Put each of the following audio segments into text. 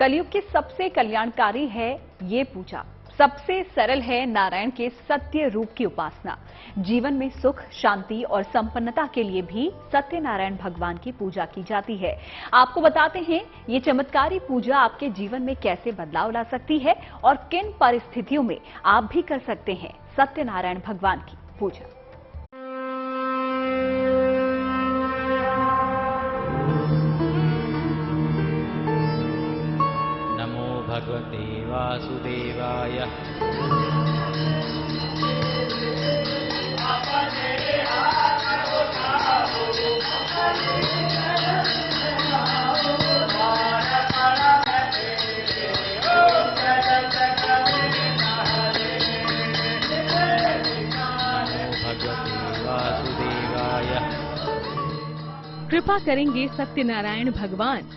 कलयुग की सबसे कल्याणकारी है ये पूजा। सबसे सरल है नारायण के सत्य रूप की उपासना। जीवन में सुख, शांति और संपन्नता के लिए भी सत्यनारायण भगवान की पूजा की जाती है। आपको बताते हैं ये चमत्कारी पूजा आपके जीवन में कैसे बदलाव ला सकती है और किन परिस्थितियों में आप भी कर सकते हैं सत्यनारायण भगवान की पूजा। भगवते वासुदेवाय। कृपा करेंगे सत्यनारायण भगवान।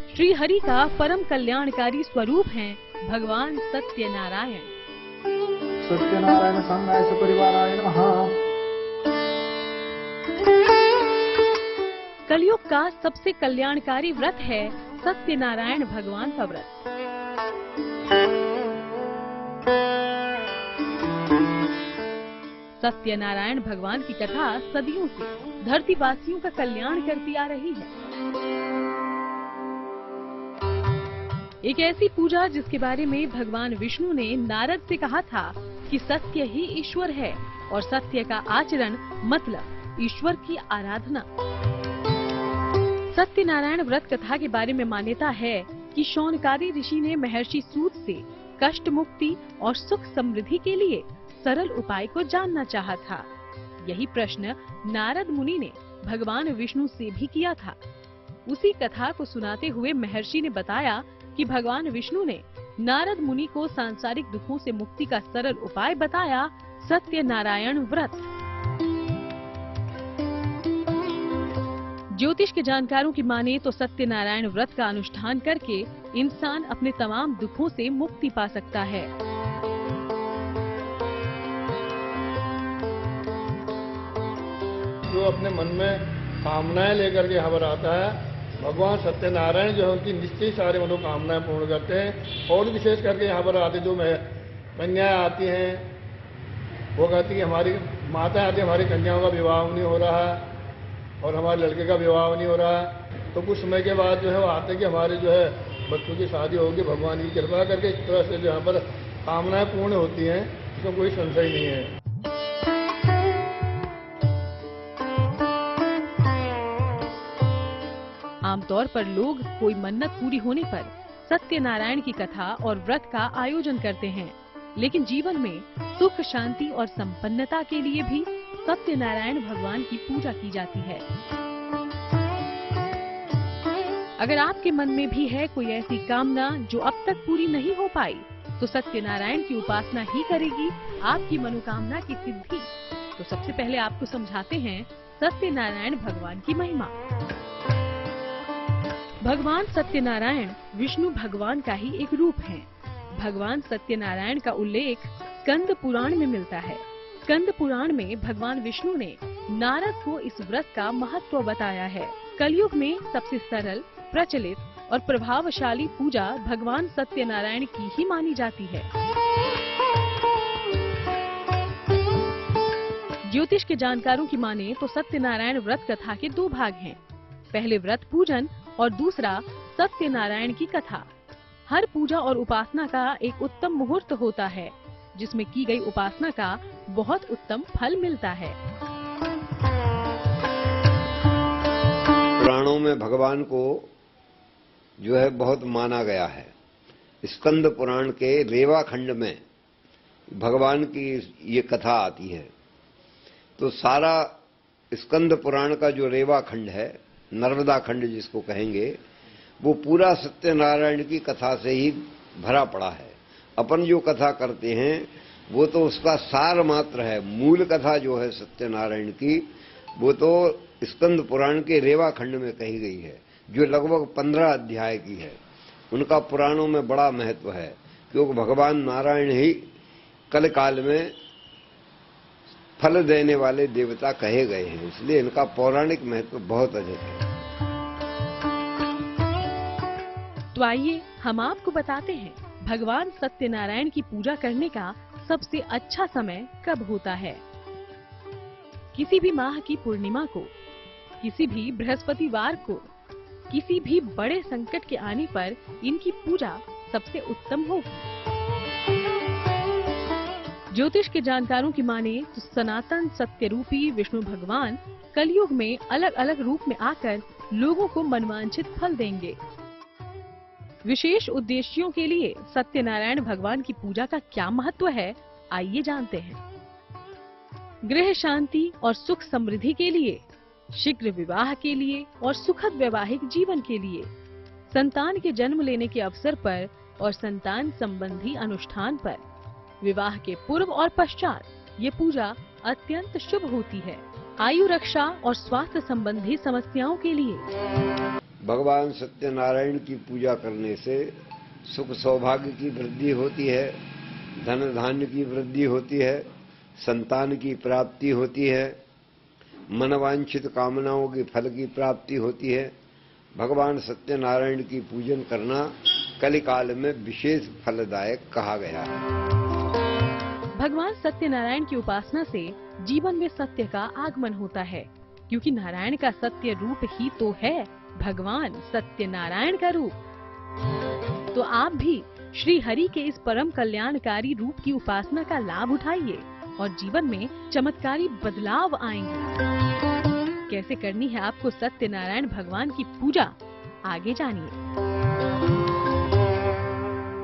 श्री हरि का परम कल्याणकारी स्वरूप हैं भगवान सत्यनारायण। सत्यनारायण संगाय सपरिवाराय नमः। कलयुग का सबसे कल्याणकारी व्रत है सत्यनारायण भगवान का व्रत। सत्यनारायण भगवान की कथा सदियों से धरतीवासियों का कल्याण करती आ रही है। एक ऐसी पूजा जिसके बारे में भगवान विष्णु ने नारद से कहा था कि सत्य ही ईश्वर है और सत्य का आचरण मतलब ईश्वर की आराधना। सत्यनारायण व्रत कथा के बारे में मान्यता है कि शौनकारी ऋषि ने महर्षि सूत से कष्ट मुक्ति और सुख समृद्धि के लिए सरल उपाय को जानना चाहा था। यही प्रश्न नारद मुनि ने भगवान विष्णु से भी किया था। उसी कथा को सुनाते हुए महर्षि ने बताया कि भगवान विष्णु ने नारद मुनि को सांसारिक दुखों से मुक्ति का सरल उपाय बताया, सत्यनारायण व्रत। ज्योतिष के जानकारों की माने तो सत्यनारायण व्रत का अनुष्ठान करके इंसान अपने तमाम दुखों से मुक्ति पा सकता है। जो अपने मन में कामनाएं लेकर के यहाँ पर आता है, भगवान सत्यनारायण जो है उनकी निश्चय सारे मनोकामनाएं पूर्ण करते हैं। और विशेष करके यहाँ पर आते जो कन्याएं आती हैं, वो कहती कि हमारी माता आती, हमारी कन्याओं का विवाह नहीं हो रहा है और हमारे लड़के का विवाह नहीं हो रहा है। तो कुछ समय के बाद जो है वो आते कि हमारे जो है बच्चों की शादी होगी, भगवान की कृपा करके इस तरह से जो यहाँ पर कामनाएं पूर्ण होती हैं, इसमें कोई संशय नहीं है। आमतौर पर लोग कोई मन्नत पूरी होने पर सत्यनारायण की कथा और व्रत का आयोजन करते हैं, लेकिन जीवन में सुख, शांति और संपन्नता के लिए भी सत्यनारायण भगवान की पूजा की जाती है। अगर आपके मन में भी है कोई ऐसी कामना जो अब तक पूरी नहीं हो पाई, तो सत्यनारायण की उपासना ही करेगी आपकी मनोकामना की सिद्धि। तो सबसे पहले आपको समझाते हैं सत्यनारायण भगवान की महिमा। भगवान सत्यनारायण विष्णु भगवान का ही एक रूप है। भगवान सत्यनारायण का उल्लेख स्कंद पुराण में मिलता है। स्कंद पुराण में भगवान विष्णु ने नारद को इस व्रत का महत्व बताया है। कलयुग में सबसे सरल, प्रचलित और प्रभावशाली पूजा भगवान सत्यनारायण की ही मानी जाती है। ज्योतिष के जानकारों की माने तो सत्यनारायण व्रत कथा के दो भाग हैं। पहले व्रत पूजन और दूसरा सत्यनारायण की कथा। हर पूजा और उपासना का एक उत्तम मुहूर्त होता है, जिसमें की गई उपासना का बहुत उत्तम फल मिलता है। पुराणों में भगवान को जो है बहुत माना गया है। स्कंद पुराण के रेवा खंड में भगवान की ये कथा आती है। तो सारा स्कंद पुराण का जो रेवा खंड है, नर्मदा खंड जिसको कहेंगे, वो पूरा सत्यनारायण की कथा से ही भरा पड़ा है। अपन जो कथा करते हैं वो तो उसका सार मात्र है। मूल कथा जो है सत्यनारायण की, वो तो स्कंद पुराण के रेवा खंड में कही गई है, जो लगभग 15 अध्याय की है। उनका पुराणों में बड़ा महत्व है, क्योंकि भगवान नारायण ही कल काल में फल देने वाले देवता कहे गए हैं, इसलिए इनका पौराणिक महत्व बहुत अधिक है। तो आइए हम आपको बताते हैं भगवान सत्यनारायण की पूजा करने का सबसे अच्छा समय कब होता है। किसी भी माह की पूर्णिमा को, किसी भी बृहस्पतिवार को, किसी भी बड़े संकट के आने पर इनकी पूजा सबसे उत्तम होगी। ज्योतिष के जानकारों की माने तो सनातन सत्य रूपी विष्णु भगवान कलयुग में अलग अलग रूप में आकर लोगों को मनवांछित फल देंगे। विशेष उद्देश्यों के लिए सत्यनारायण भगवान की पूजा का क्या महत्व है, आइए जानते हैं। गृह शांति और सुख समृद्धि के लिए, शीघ्र विवाह के लिए और सुखद वैवाहिक जीवन के लिए, संतान के जन्म लेने के अवसर पर और संतान संबंधी अनुष्ठान पर, विवाह के पूर्व और पश्चात ये पूजा अत्यंत शुभ होती है। आयु रक्षा और स्वास्थ्य संबंधी समस्याओं के लिए भगवान सत्यनारायण की पूजा करने से सुख सौभाग्य की वृद्धि होती है, धन धान्य की वृद्धि होती है, संतान की प्राप्ति होती है, मनवांछित कामनाओं के फल की प्राप्ति होती है। भगवान सत्यनारायण की पूजन करना कलिकाल में विशेष फलदायक कहा गया है। भगवान सत्यनारायण की उपासना से जीवन में सत्य का आगमन होता है, क्योंकि नारायण का सत्य रूप ही तो है भगवान सत्यनारायण का रूप। तो आप भी श्री हरि के इस परम कल्याणकारी रूप की उपासना का लाभ उठाइए और जीवन में चमत्कारी बदलाव आएंगे। कैसे करनी है आपको सत्यनारायण भगवान की पूजा, आगे जानिए।